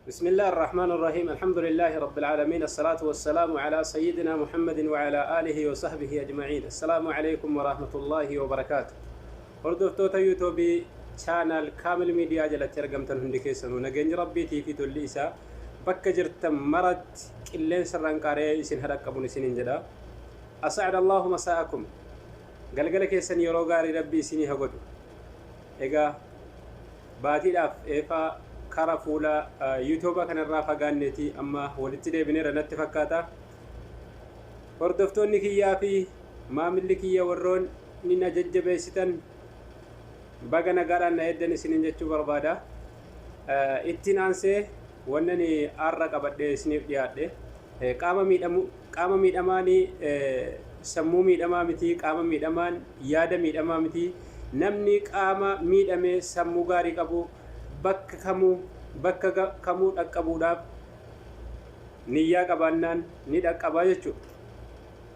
بسم الله الرحمن الرحيم الحمد لله رب العالمين الصلاة والسلام على سيدنا محمد وعلى آله وصحبه أجمعين السلام عليكم ورحمة الله وبركاته هردفتوتا يوتيوبي channel كامل ميديا جلت ترجمتن هندكيسن ونجني ربي في توليسا بكجرت مرت كلين سران قاري سن هرق ابو سنين جدا اسعد الله مساءكم قلقلك سن يرو غاري ربي سني هغدو ايغا باتي داف ايفا كارافولا يوتيوب كان رافا غانيتي اما ولتي دي بنير نت فكاتا هردفتوني كيا في ما ملكيا ورون نينا ججبيستن bagana garan na edden sinin jechu barbada ittinanse wonnani arra qabadde sinif diyaadde qaama miidhamani sammuu miidhamaa miti qaama miidhamaan yaada miidhamaa miti namni qaama miidhame sammuu gaarii qabu bakka kamuu dhaqqabuudhaaf niyyaa qabaannaan ni dhaqqabaa jechuudha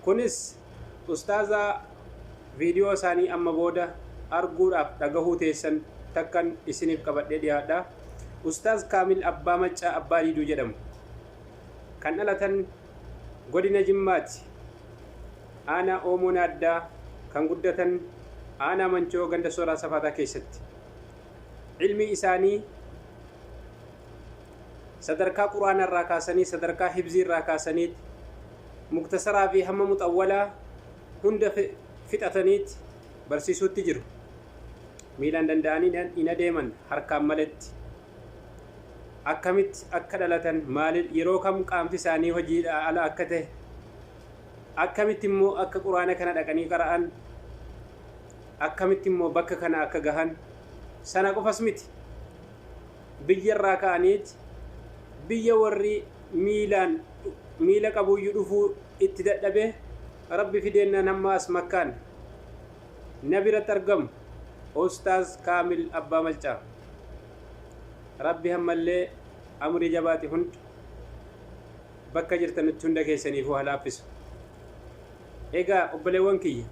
kunis ustaaza viidiyoo isaanii amma booda arguudhaaf dhagahuu teessan takkan isiniif qabadhee dhiyaadha ustaaz kaamil abbaa maccaa abbaa diiduu jedhamu kan dhalatan godina jimmaati aanaa oomoo naaddaa kan guddatan aanaa mancoo ganda sooraa safaataa keessatti ilmi isaanii sadarkaa quraana irraa kaasanii sadarkaa hibzii irraa kaasaniit muktasaraa fi hamma muxawwalaa hunda fixataniit barsiisuutti jiru miilaan danda'anii ina deeman harkaan maletti akkamitti akka dhalatan maaliif yeroo kam qaamti isaanii hojiidha ala akka ta'e akkamitti immoo akka quraana kana dhaqanii qara'an akkamitti immoo bakka kana akka gahan sana qofas miti biyya irraa ka'aniit biyya warri miila qabuyyuu dhufuu itti dadhabe rabbi fideennan hamma as makkaan nabiratti argamu ustaaz kaamil abbaa maccaa rabbi hammallee amrii jabaati hund bakka jirtanitti hunda keessaniif waa laaffisu egaa obboleewwan kiyya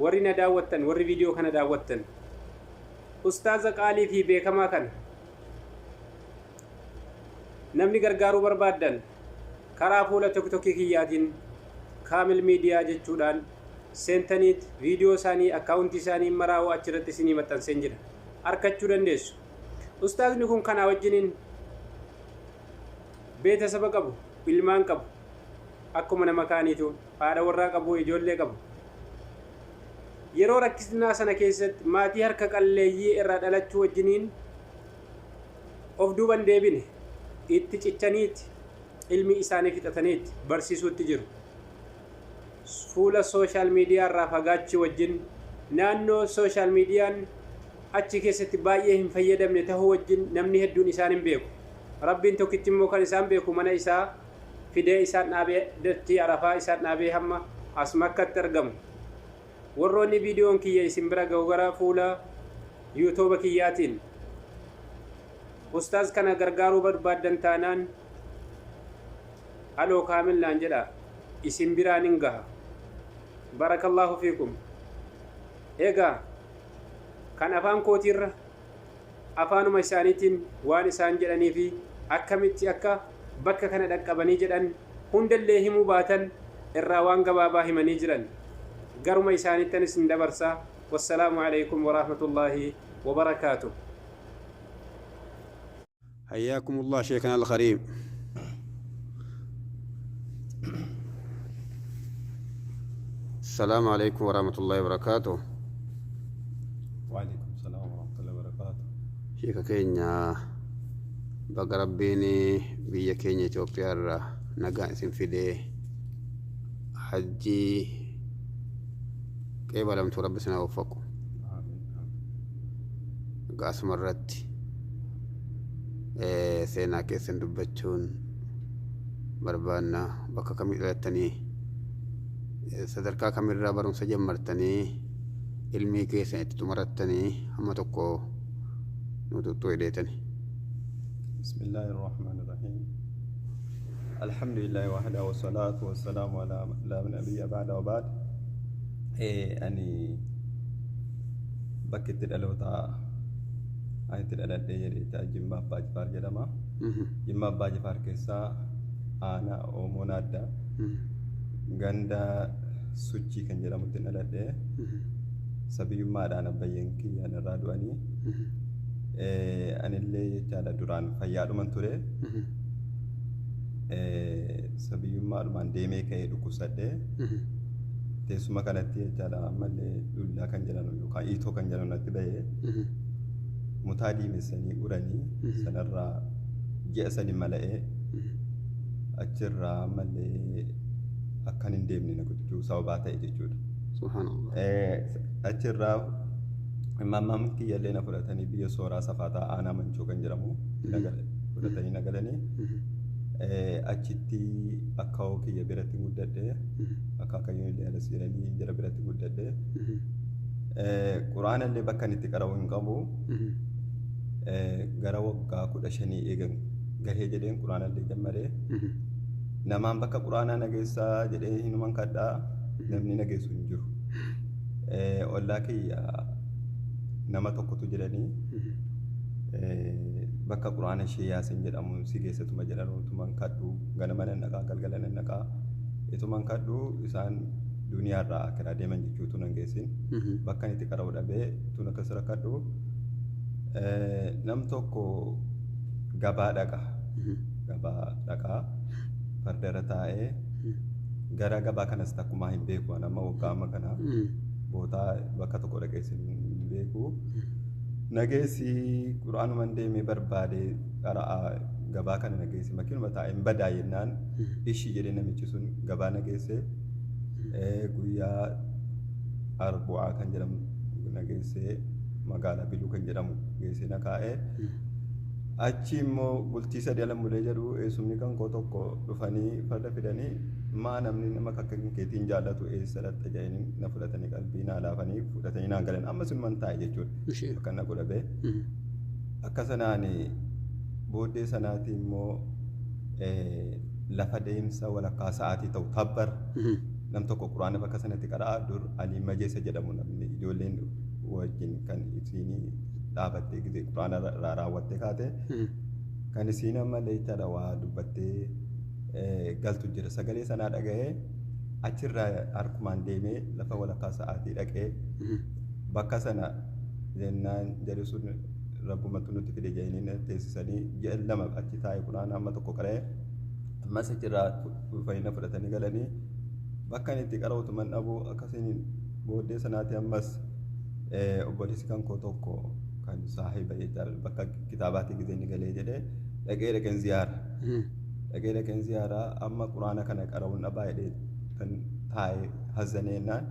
warri na daawwattan warri viidiyoo kana daawwattan ustaaza qaalii fi beekamaa kana namni gargaaruu barbaaddan karaa fuula tokkokkii kiyyaatiin kaamil miidiyaa jechuudhaan seentaniit viidiyoo isaanii akkaawuntii isaanii maraa'uu achirratti isinii maxxanseen jira arkachuu dandeessu ustaazni kun kanaa wajjiniin beetasaba qabu ilmaan qabu akkuma nama kaaniitu haadha warraa qabu ijoollee qabu yeroo rakkisnaa sana keessatti maatii harka qalleeyyii irraa dhalachuu wajjiniin of duuban deebine itti cichaniiti ilmi isaanii fixataniiti barsiisuutti jiru fuula social media irraa fagaachuu wajjin naannoo social mediaan achi keessatti baay'ee hin fayyadamne tahuu wajjin namni hedduun isaan hin beeku rabbiin tokkichi immoo kan isaan beeku mana isaa fidee isaan dhaabee dachii arafaa isaan dhaabee hamma as makkatti argamu warroonni viidiyoon kiyya isin bira ga'u gara fuula yuutuuba kiyyaatiin ustaaz kana gargaaruu barbaaddan taanaan aloo kaamil naan jedha isin biraan hin gaha barakallahu fiikum egaa kan afaan kootiirra afaanuma isaaniitiin waan isaan jedhanii fi akkamitti akka bakka kana dhaqqabanii jedhan hundallee himuu baatan irraa waan gabaabaa himanii jiran garuma isaaniittanis hin dabarsaa wassalaamu alaykum warahmatullaahi wabarakaatuh حياكم الله شيخنا الكريم السلام عليكم ورحمة الله وبركاته وعليكم السلام ورحمة الله وبركاته شيخ كينيا بقى ربيني بيا كينيا توبيا نقا اسم فيدي حجي كيف لم تربي سنة وفقه قاس مرت سينا كيسن دبتشون بربانا بقى كمي لتني sadarkaa kamirraa barumsa jammartanii ilmii keessan itti xumurattanii hamma tokko nututu hidheetani بسم الله الرحمن الرحيم الحمد لله وحده والصلاة والسلام على لا نبي بعد وبعد أني بكت الألوتا ani itti dhaladhee jedhee Jimma Abbaa Jifaar jedhama. Jimma Abbaa Jifaar keessaa aanaa Oomoon addaa ganda Suchii kan jedhamutti dhaladhee sabiyyummaadhaan abbayyeen kiyya irraa du'anii anillee jechaadha duraan fayyaadhuman ture. Sabiyyummaadhumaan deemee ka'ee dhukkubsadhee teessuma kanatti jechaadha ammallee dullaa kan jedhamu yookaan iitoo kan jedhamu natti bahee mutaa diimessanii uranii sanarraa ji'a sadi mala'ee achirraa ammallee akkan hin deemne na gochuu sababaa ta'e jechuudha. Subhaanallah. Achirraa mammaan kiyyallee na fudhatanii biyya Sooraa Safaataa aanaa Mancoo kan jedhamu fudhatanii na galanii achitti akka kiyya biratti guddadhee akka akkayyuu illee ala siiranii jara biratti guddadhee quraana illee bakka itti qara'u hin qabu gara waggaa 15 eegan gahee jedheen quraana illee jammaree namaan bakka quraanaa nageessaa jedhee hinuman kadhaa namni nageessu hin jiru. Ollaa kiyya nama tokkotu jedhanii bakka quraana ishee Yaasin jedhamu si geessatuma jedhan utuman kadhu ganama nan naqaa galgala nan naqaa ituman kadhu isaan duniyaarraa akka deeman jechuutu nan geessin bakka itti qara'u dhabee tun akkas rakkadhu nam tokko gabaa dhaqaa fardarra taa'ee gara gabaa kanas takkumaa hin beeku nama waggaa amma kana bootaa bakka tokko dhaqeessin hin beeku nageessi quraanuma deemee barbaade qara'aa gabaa kana nageessi makiinuma taa'een badaa jennaan ishii jedhee namichi sun gabaa nageesse guyyaa Arbu'aa kan jedhamu nageessee magaalaa Biluu kan jedhamu geessee na kaa'ee achi immoo bultii sadii ala mulee jedhu eessumni kan koo tokko dhufanii farda fidanii maa namni nama akka keetiin jaallatu eessa dhatta jedhanii na fudhatanii qalbii naa laafanii fudhatanii naa galan amma sun man taa'e jechuudha akka na godhabee akka sanaan booddee sanaati immoo lafa deemsa walakkaa sa'aatii ta'u tabbar nam tokko quraana bakka sanatti qara'aa dur Alii Majeessa jedhamu namni ijoolleen wajjin kan isiinii dhaabattee gisee quraana raawwattee kaate kan isiin ammallee jechaadha waa dubbattee galtu jira sagalee sanaa dhaga'ee achirraa harkumaan deemee lafa walakkaa sa'aatii dhaqee bakka sana jennaan jedhu sun rabbumatu nutti fide jedhanii teessisanii ji'a lama achi taa'e quraana amma tokko qara'ee ammas achirraa dhufanii na fudhatanii galanii bakka itti qara'utu man dhabuu akkasiin booddee sanaatti ammas obboleessi kan koo tokko kan saahiba jechaadha bakka kitaabaatti gisee ni galee jedhee dhaqeen ziyaaraa amma quraana kana qara'uun dhabaa jedhee kan taa'e hazzaneennaan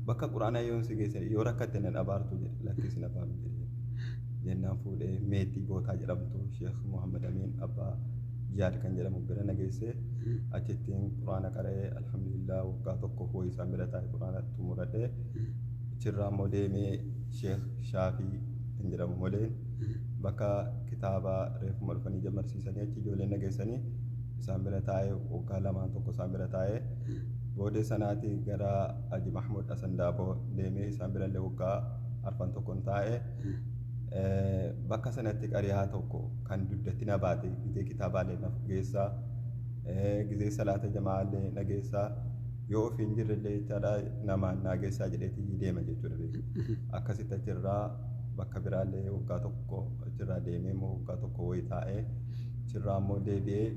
bakka quraana yoon si geesse yoo rakkatte nan abaartu jedhe lakkisi na baamu jedhe jennaan fuudhee meetii bootaa jedhamtu Sheekh Muhammad Amin Abbaa Jihaad kan jedhamu bira na geesse achittiin quraana qara'ee alhamdulillah waggaa tokko hooyi isaan bira taa'e quraana xumuradhee achirraa immoo deemee Sheekh Shaafii kan jedhamu moleen bakka kitaaba reefuma dhufanii jammarsiisanii achi ijoolleen nageessanii isaan bira taa'ee waggaa lamaan tokko isaan bira taa'ee booddee sanaati gara Haji Mahmud Hasan Daaboo deemee isaan birallee waggaa arfan tokkoon taa'ee bakka sanatti qariyaa tokko kan duddatti na baate gisee kitaabaalee na geessaa gisee salaata jamaallee na geessaa yoo ofiin jirrellee jechaadha namaan na geessaa jedheetii deema jechuudha akkasitti achirraa bakka biraallee waggaa tokko achirraa deemee immoo waggaa tokko wayii taa'ee achirraa immoo deebi'ee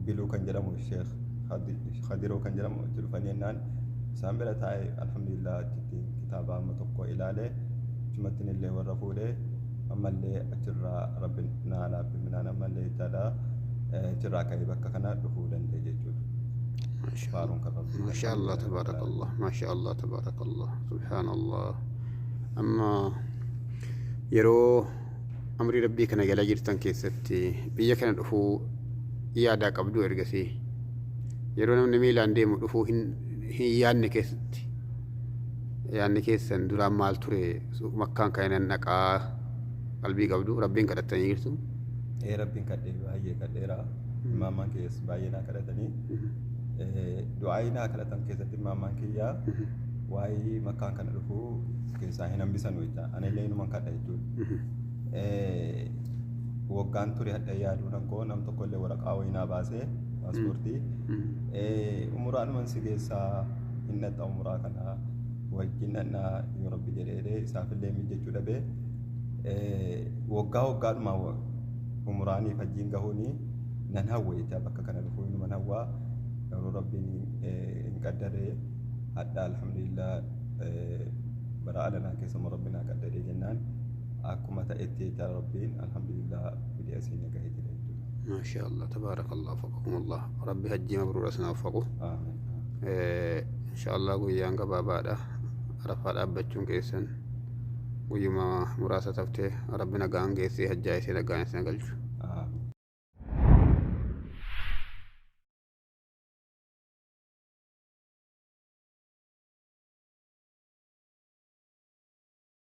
Biluu kan jedhamu Sheekh Khadiroo kan jedhamu achi dhufanii jennaan isaan bira taa'ee alhamdulillah achitti kitaaba amma tokko ilaalee achumattiin illee warra fuudhee ammallee achirraa rabbi naa laaffi minaan ammallee jechaadha achirraa ka'ee bakka kana dhufuu danda'e jechuudha. ما شاء الله تبارك الله ما شاء الله تبارك الله سبحان الله أما يرو أمر ربي كان جل جرتن كيستي بيا كان دفو يادا قبضو إرجسي يرو نم ميلان ديم دفو هي يان كيستي يان كيسن دولا مال تري مكان كاين نكا قلبي قبضو ربين كده تنيرتو إيه ربين كده هاي كده ماما كيس باينا كده تني du'aayina kadhatan keessatti maamaan kiyyaa waa'ee makkaan kana dhufuu keessaa hin hambisan wayita ani illee inuman kadha jechuudha waggaan ture hadha yaaduudhaan koo nam tokkollee waraqaa wayinaa baasee paaspoortii umuraanuman si keessaa hin dhaxxa umuraa kana wajjin dhannaa yoo rabbi jedhee isaafillee mijjechuu dhabee waggaadhuma umuraanii fajjiin gahuuni nan hawwa jecha bakka kana dhufuu inuman hawwaa yeroo rabbiin hin qaddaree hadha alhamdulillah bara alanaa keessammoo rabbiin haa qaddaree jennaan akkuma ta'etti jecha rabbiin alhamdulillah bidii asiin gahee jira jechuudha. ما شاء الله تبارك الله وفقكم الله ربي هجي مبرور أسنا وفقه آمين. إن شاء الله قويان قبابا رفع أبتشون كيسن ويما مراسة تفتي ربنا قان قيسي هجاي سيدا قان سنقلش